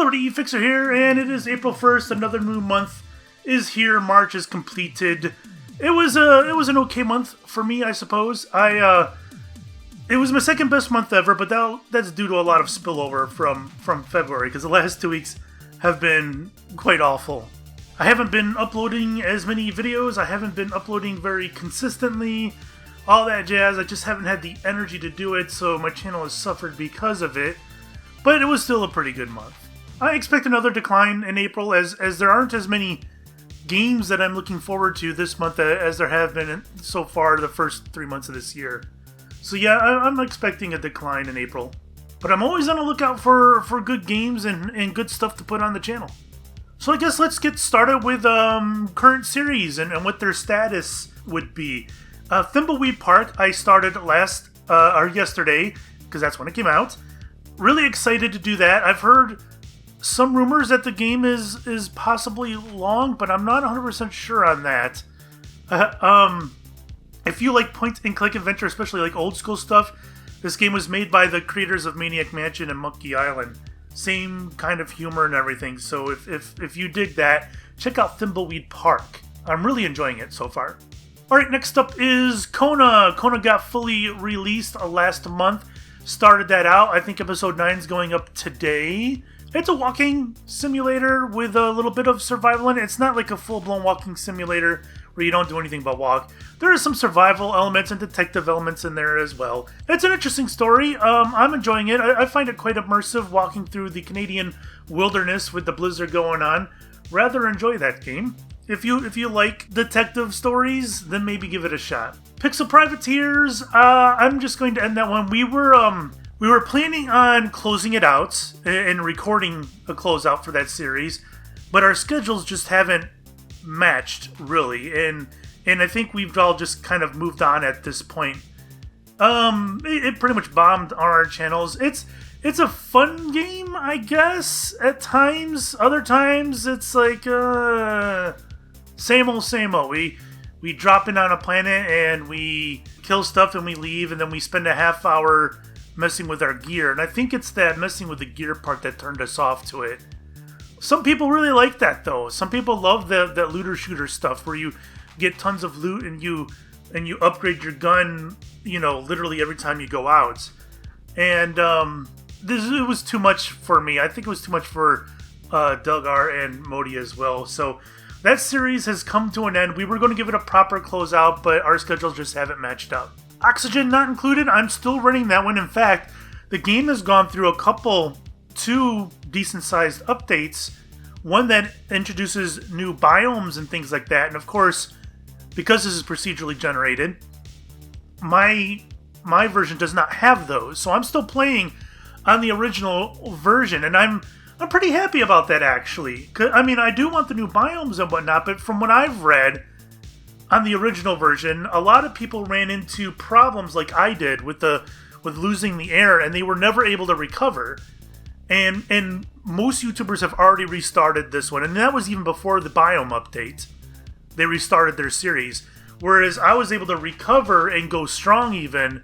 Hello, Fixxxer here, and it is April 1st. Another new month is here. March is completed. It was an okay month for me, I suppose. It was my second best month ever, but that's due to a lot of spillover from February, because the last 2 weeks have been quite awful. I haven't been uploading as many videos. I haven't been uploading very consistently. All that jazz. I just haven't had the energy to do it, so my channel has suffered because of it. But it was still a pretty good month. I expect another decline in April, as there aren't as many games that I'm looking forward to this month as there have been so far the first 3 months of this year. So yeah, I'm expecting a decline in April. But I'm always on the lookout for good games and good stuff to put on the channel. So I guess let's get started with current series and what their status would be. Thimbleweed Park I started yesterday, because that's when it came out. Really excited to do that. I've heard some rumors that the game is possibly long, but I'm not 100% sure on that. If you like point-and-click adventure, especially like old school stuff, this game was made by the creators of Maniac Mansion and Monkey Island. Same kind of humor and everything, so if you dig that, check out Thimbleweed Park. I'm really enjoying it so far. Alright, next up is Kona. Kona got fully released last month. Started that out. I think episode 9 is going up today. It's a walking simulator with a little bit of survival in it. It's not like a full-blown walking simulator where you don't do anything but walk. There are some survival elements and detective elements in there as well. It's an interesting story. I'm enjoying it. I find it quite immersive walking through the Canadian wilderness with the blizzard going on. Rather enjoy that game. If you like detective stories, then maybe give it a shot. Pixel Privateers, I'm just going to end that one. We were planning on closing it out and recording a closeout for that series, but our schedules just haven't matched, really, and I think we've all just kind of moved on at this point. It pretty much bombed on our channels. It's a fun game, I guess, at times. Other times, it's like, same old. We drop in on a planet, and we kill stuff, and we leave, and then we spend a half hour messing with our gear, and I think it's that messing with the gear part that turned us off to it. Some people really like that, though. Some people love that looter shooter stuff where you get tons of loot and you upgrade your gun, literally every time you go out. And it was too much for me. I think it was too much for Doug R. and Modi as well. So that series has come to an end. We were going to give it a proper closeout, but our schedules just haven't matched up. Oxygen not included. I'm still running that one. In fact, the game has gone through two decent-sized updates. One that introduces new biomes and things like that. And of course, because this is procedurally generated, my version does not have those. So I'm still playing on the original version, and I'm pretty happy about that, actually. I mean, I do want the new biomes and whatnot, but from what I've read on the original version, a lot of people ran into problems like I did with losing the air, and they were never able to recover. And most YouTubers have already restarted this one, and that was even before the biome update. They restarted their series, whereas I was able to recover and go strong even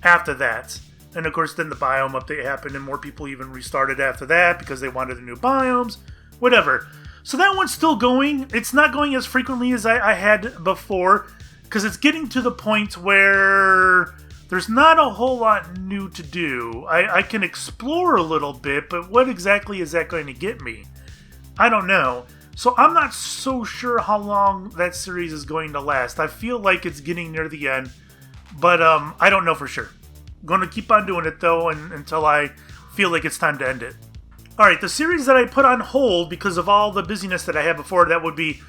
after that. And of course, then the biome update happened, and more people even restarted after that because they wanted the new biomes, whatever. So that one's still going. It's not going as frequently as I had before, because it's getting to the point where there's not a whole lot new to do. I can explore a little bit, but what exactly is that going to get me? I don't know. So I'm not so sure how long that series is going to last. I feel like it's getting near the end, but I don't know for sure. I'm going to keep on doing it, though, until I feel like it's time to end it. Alright, the series that I put on hold because of all the busyness that I had before, that would be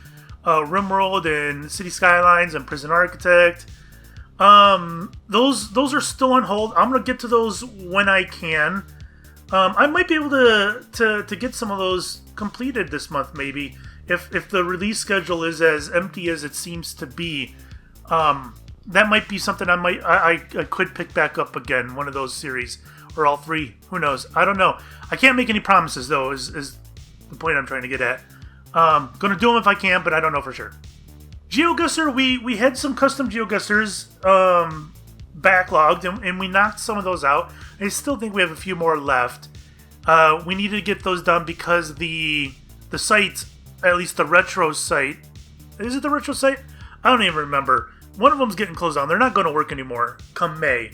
RimWorld and City Skylines and Prison Architect. Those are still on hold. I'm going to get to those when I can. I might be able to get some of those completed this month, maybe, if the release schedule is as empty as it seems to be. That might be something I could pick back up again, one of those series. Or all three. Who knows? I don't know. I can't make any promises, though, is the point I'm trying to get at. Gonna do them if I can, but I don't know for sure. GeoGuessr, we had some custom GeoGuessrs backlogged, and we knocked some of those out. I still think we have a few more left. We needed to get those done because the site, at least the retro site, is it the retro site? I don't even remember. One of them's getting closed down. They're not going to work anymore come May.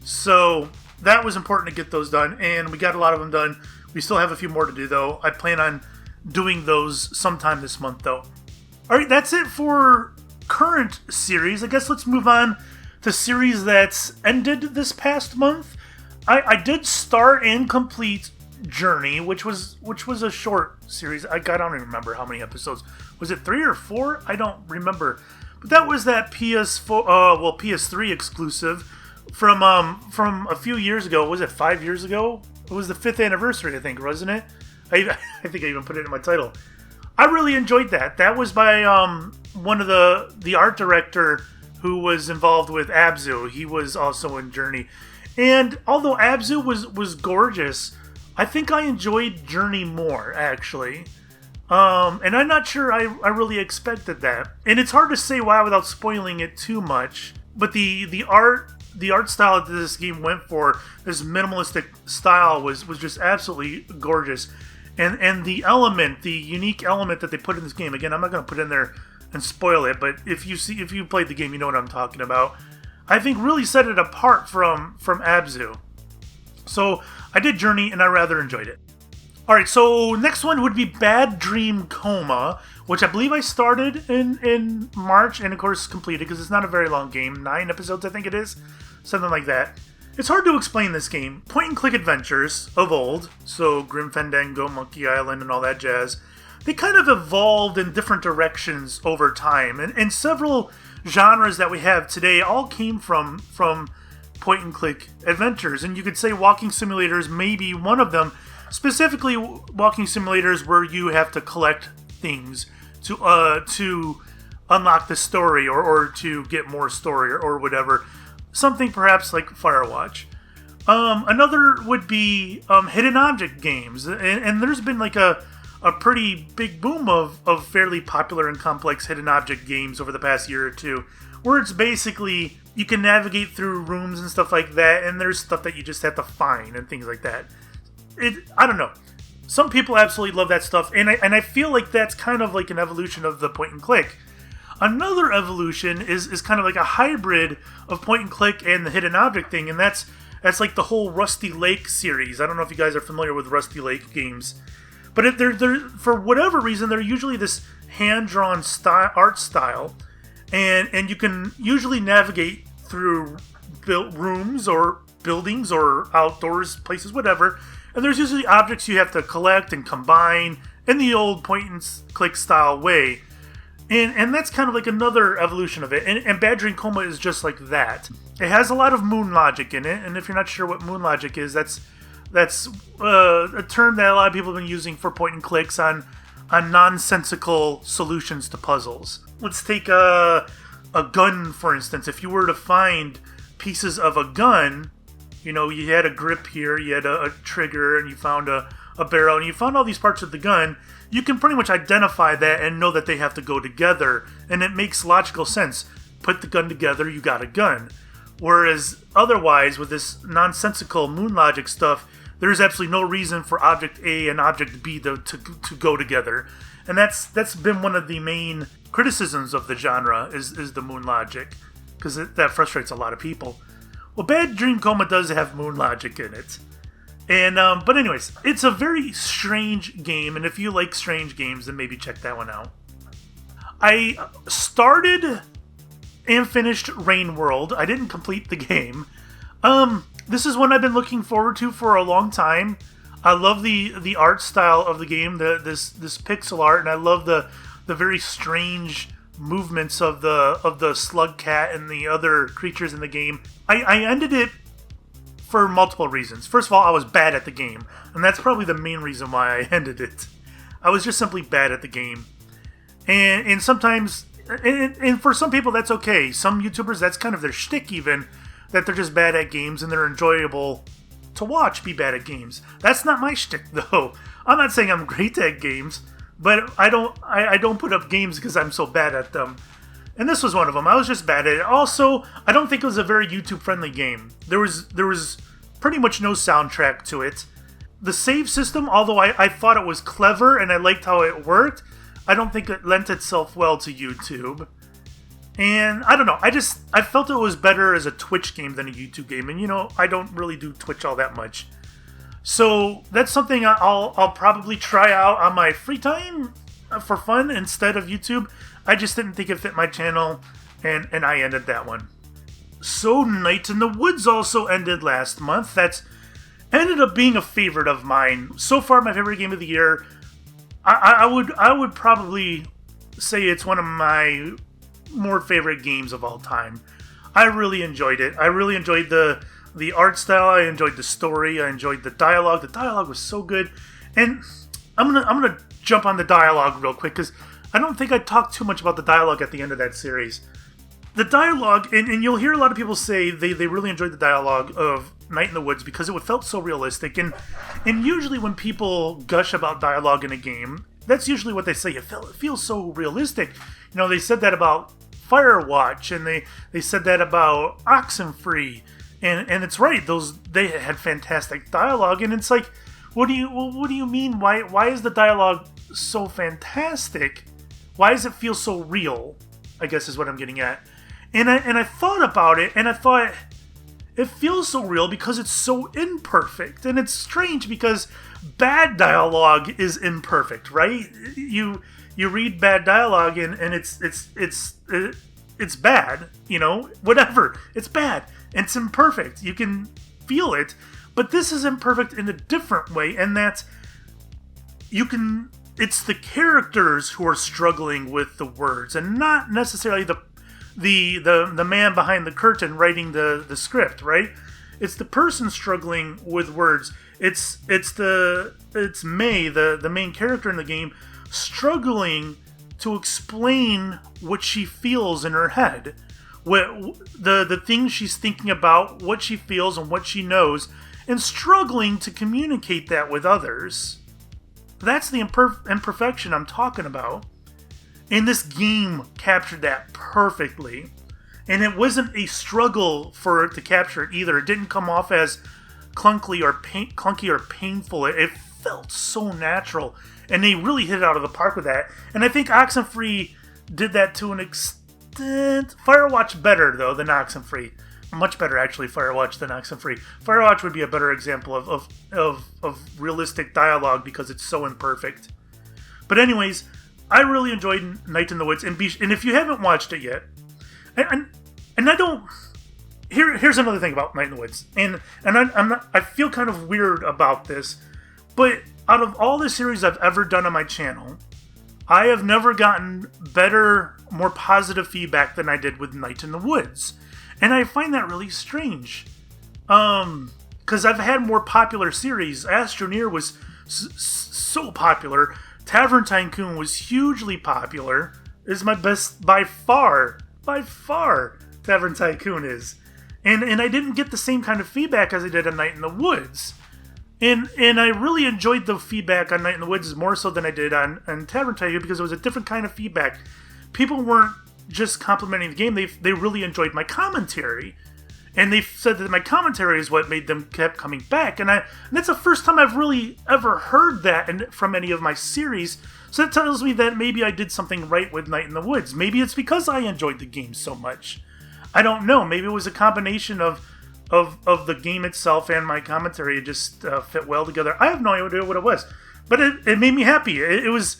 So that was important to get those done, and we got a lot of them done. We still have a few more to do, though. I plan on doing those sometime this month, though. All right, that's it for current series. I guess let's move on to series that's ended this past month. I did start and complete Journey, which was a short series. I don't even remember how many episodes. Was it 3 or 4? I don't remember. But that was that PS3 exclusive from a few years ago. Was it 5 years ago? It was the 5th anniversary, I think, wasn't it? I think I even put it in my title. I really enjoyed that. That was by one of the art director who was involved with Abzu. He was also in Journey. And although Abzu was gorgeous, I think I enjoyed Journey more, actually. And I'm not sure I really expected that. And it's hard to say why without spoiling it too much. But the art style that this game went for, this minimalistic style, was just absolutely gorgeous. And the unique element that they put in this game, again, I'm not going to put in there and spoil it, but if you played the game, you know what I'm talking about. I think really set it apart from Abzu. So I did Journey, and I rather enjoyed it. Alright, so next one would be Bad Dream Coma, which I believe I started in March, and of course completed, because it's not a very long game. 9 episodes, I think it is. Something like that. It's hard to explain this game. Point-and-click adventures of old, so Grim Fandango, Monkey Island, and all that jazz, they kind of evolved in different directions over time. And several genres that we have today all came from point-and-click adventures. And you could say walking simulators may be one of them. Specifically, walking simulators where you have to collect things to unlock the story or to get more story or whatever. Something perhaps like Firewatch. Another would be hidden object games. And there's been like a pretty big boom of fairly popular and complex hidden object games over the past year or two, where it's basically you can navigate through rooms and stuff like that, and there's stuff that you just have to find and things like that. I don't know. Some people absolutely love that stuff, and I feel like that's kind of like an evolution of the point and click. Another evolution is kind of like a hybrid of point and click and the hidden object thing, and that's like the whole Rusty Lake series. I don't know if you guys are familiar with Rusty Lake games, but they're for whatever reason they're usually this hand-drawn art style, and you can usually navigate through built rooms or buildings or outdoors places, whatever. And there's usually objects you have to collect and combine in the old point-and-click style way. And that's kind of like another evolution of it. And Bad Dream Coma is just like that. It has a lot of moon logic in it. And if you're not sure what moon logic is, that's a term that a lot of people have been using for point-and-clicks on nonsensical solutions to puzzles. Let's take a gun, for instance. If you were to find pieces of a gun, you know, you had a grip here, you had a trigger, and you found a barrel, and you found all these parts of the gun, you can pretty much identify that and know that they have to go together, and it makes logical sense. Put the gun together, you got a gun. Whereas otherwise, with this nonsensical moon logic stuff, there's absolutely no reason for object A and object B to go together. And that's been one of the main criticisms of the genre, is the moon logic, because that frustrates a lot of people. Well, Bad Dream Coma does have moon logic in it. And but anyways, it's a very strange game, and if you like strange games, then maybe check that one out. I started and finished RimWorld. I didn't complete the game. This is one I've been looking forward to for a long time. I love the art style of the game, this pixel art, and I love the very strange movements of the slug cat and the other creatures in the game. I ended it for multiple reasons. First of all, I was bad at the game, and that's probably the main reason why I ended it. I was just simply bad at the game. And sometimes, and for some people that's okay. Some YouTubers, that's kind of their shtick even, that they're just bad at games and they're enjoyable to watch be bad at games. That's not my shtick though. I'm not saying I'm great at games, but I don't put up games because I'm so bad at them. And this was one of them. I was just bad at it. Also, I don't think it was a very YouTube-friendly game. There was pretty much no soundtrack to it. the save system, although I thought it was clever and I liked how it worked, I don't think it lent itself well to YouTube. And I don't know, I felt it was better as a Twitch game than a YouTube game. And I don't really do Twitch all that much. So that's something I'll probably try out on my free time for fun instead of YouTube. I just didn't think it fit my channel, and I ended that one. So Night in the Woods also ended last month. That's ended up being a favorite of mine. So far, my favorite game of the year. I would probably say it's one of my more favorite games of all time. I really enjoyed it. I really enjoyed the art style. I enjoyed the story. I enjoyed the dialogue. The dialogue was so good. And I'm gonna jump on the dialogue real quick because I don't think I talked too much about the dialogue at the end of that series. The dialogue, and you'll hear a lot of people say they really enjoyed the dialogue of Night in the Woods because it felt so realistic. And usually when people gush about dialogue in a game, that's usually what they say. It feels so realistic. They said that about Firewatch, and they said that about Oxenfree, and it's right. They had fantastic dialogue, and it's like, what do you mean? Why is the dialogue so fantastic? Why does it feel so real? I guess is what I'm getting at. And I thought about it, and I thought it feels so real because it's so imperfect, and it's strange because bad dialogue is imperfect, right? You read bad dialogue and it's bad, whatever. It's bad. It's imperfect. You can feel it, but this is imperfect in a different way, and that it's the characters who are struggling with the words, and not necessarily the man behind the curtain writing the script, right? It's the person struggling with words. It's May, the main character in the game, struggling to explain what she feels in her head, the things she's thinking about, what she feels and what she knows, and struggling to communicate that with others. That's the imperfection I'm talking about. And this game captured that perfectly. And it wasn't a struggle for it to capture it either. It didn't come off as clunky or painful. It felt so natural. And they really hit it out of the park with that. And I think Oxenfree did that to an extent. Firewatch better, though, than Oxenfree. Much better, actually, Firewatch than Oxenfree. Firewatch would be a better example of realistic dialogue because it's so imperfect. But anyways, I really enjoyed Night in the Woods. And if you haven't watched it yet, and I don't... Here's another thing about Night in the Woods. And I feel kind of weird about this, but out of all the series I've ever done on my channel, I have never gotten better, more positive feedback than I did with Night in the Woods. And I find that really strange. Because I've had more popular series. Astroneer was so popular. Tavern Tycoon was hugely popular. Is my best by far. Tavern Tycoon is. And I didn't get the same kind of feedback as I did on Night in the Woods. And I really enjoyed the feedback on Night in the Woods more so than I did on Tavern Tycoon because it was a different kind of feedback. People weren't just complimenting the game, they really enjoyed my commentary. And they said that my commentary is what made them kept coming back. And that's the first time I've really ever heard that from any of my series. So that tells me that maybe I did something right with Night in the Woods. Maybe it's because I enjoyed the game so much. I don't know. Maybe it was a combination of the game itself and my commentary. It just fit well together. I have no idea what it was. But it made me happy. It was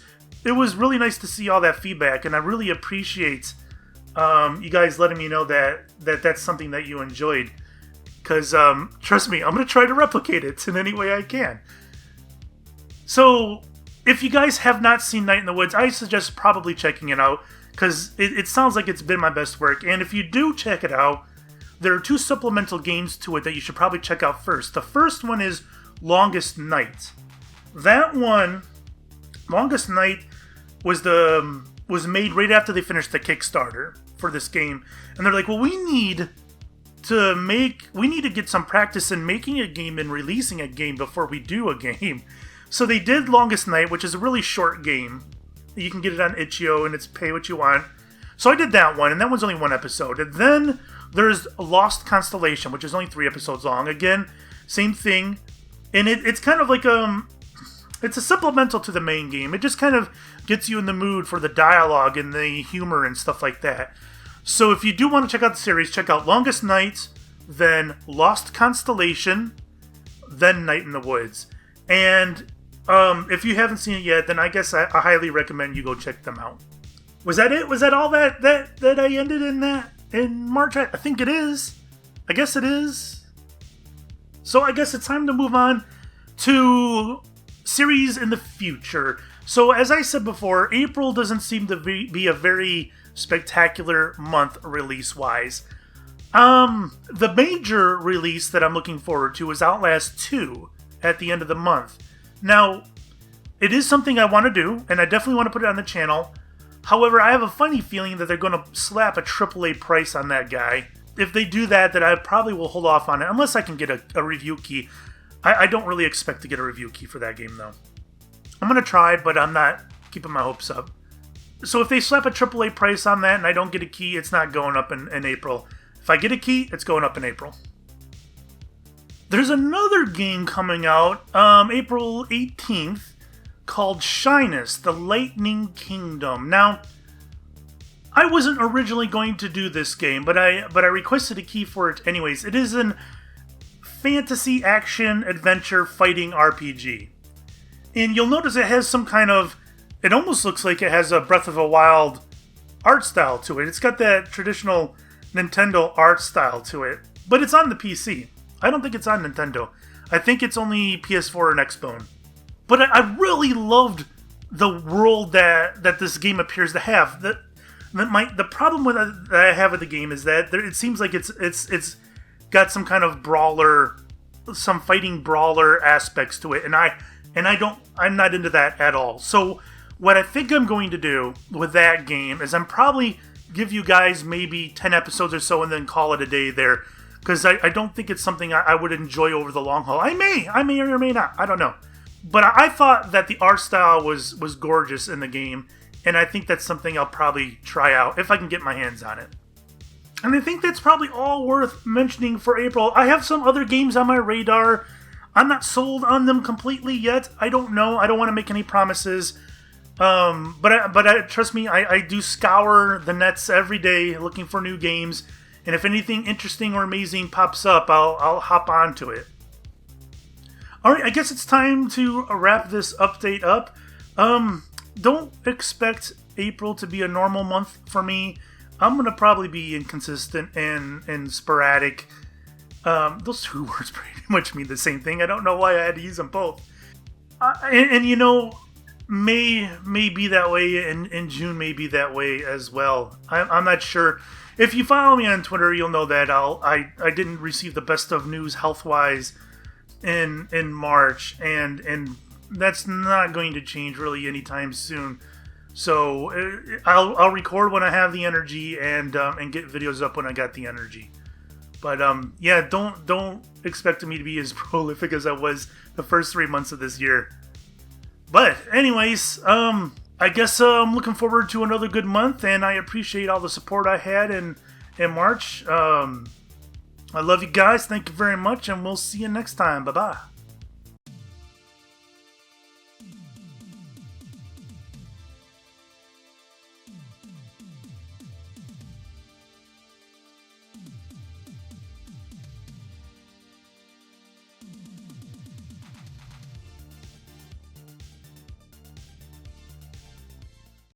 really nice to see all that feedback. And I really appreciate you guys letting me know that's something that you enjoyed. Because, trust me, I'm going to try to replicate it in any way I can. So, if you guys have not seen Night in the Woods, I suggest probably checking it out. Because it sounds like it's been my best work. And if you do check it out, there are 2 supplemental games to it that you should probably check out first. The first one is Longest Night. That one, Longest Night, was made right after they finished the Kickstarter for this game. And they're like, well, we need to get some practice in making a game and releasing a game before we do a game. So they did Longest Night, which is a really short game. You can get it on itch.io and it's pay what you want. So I did that one, and that one's only 1 episode. And then there's Lost Constellation, which is only 3 episodes long. Again, same thing. And it's kind of like it's a supplemental to the main game. It just kind of gets you in the mood for the dialogue and the humor and stuff like that. So if you do want to check out the series, check out Longest Night, then Lost Constellation, then Night in the Woods. And if you haven't seen it yet, then I guess I highly recommend you go check them out. Was that it? Was that all that I ended in March? I think it is. I guess it is. So I guess it's time to move on to series in the future. So as I said before, April doesn't seem to be a very spectacular month release-wise. The major release that I'm looking forward to is Outlast 2 at the end of the month. Now, it is something I want to do, and I definitely want to put it on the channel. However, I have a funny feeling that they're going to slap a AAA price on that guy. If they do that, then I probably will hold off on it, unless I can get a review key. I don't really expect to get a review key for that game, though. I'm going to try, but I'm not keeping my hopes up. So if they slap a AAA price on that and I don't get a key, it's not going up in April. If I get a key, it's going up in April. There's another game coming out April 18th called Shyness, The Lightning Kingdom. Now, I wasn't originally going to do this game, but I requested a key for it anyways. It is an fantasy action adventure fighting RPG. And you'll notice it has some kind of, it almost looks like it has a Breath of the Wild art style to it. It's got that traditional Nintendo art style to it, but it's on the PC. I don't think it's on Nintendo. I think it's only PS4 and Xbone. But I really loved the world that this game appears to have. The problem that I have with the game is that it seems like it's got some kind of brawler, some fighting brawler aspects to it, and I'm not into that at all. So what I think I'm going to do with that game is I'm probably give you guys maybe 10 episodes or so and then call it a day there, because I don't think it's something I would enjoy over the long haul. I may or may not. I don't know. But I thought that the art style was gorgeous in the game, and I think that's something I'll probably try out if I can get my hands on it. And I think that's probably all worth mentioning for April. I have some other games on my radar. I'm not sold on them completely yet. I don't know. I don't want to make any promises. But trust me, I do scour the nets every day looking for new games. And if anything interesting or amazing pops up, I'll hop onto it. Alright, I guess it's time to wrap this update up. Don't expect April to be a normal month for me. I'm going to probably be inconsistent and sporadic. Those two words pretty much mean the same thing. I don't know why I had to use them both. And you know, May be that way, and June may be that way as well. I'm not sure. If you follow me on Twitter, you'll know that I didn't receive the best of news health-wise in March, and that's not going to change really anytime soon. So I'll record when I have the energy and get videos up when I got the energy. But yeah, don't expect me to be as prolific as I was the first 3 months of this year. But anyways, I guess I'm looking forward to another good month, and I appreciate all the support I had in March. I love you guys. Thank you very much, and we'll see you next time. Bye-bye.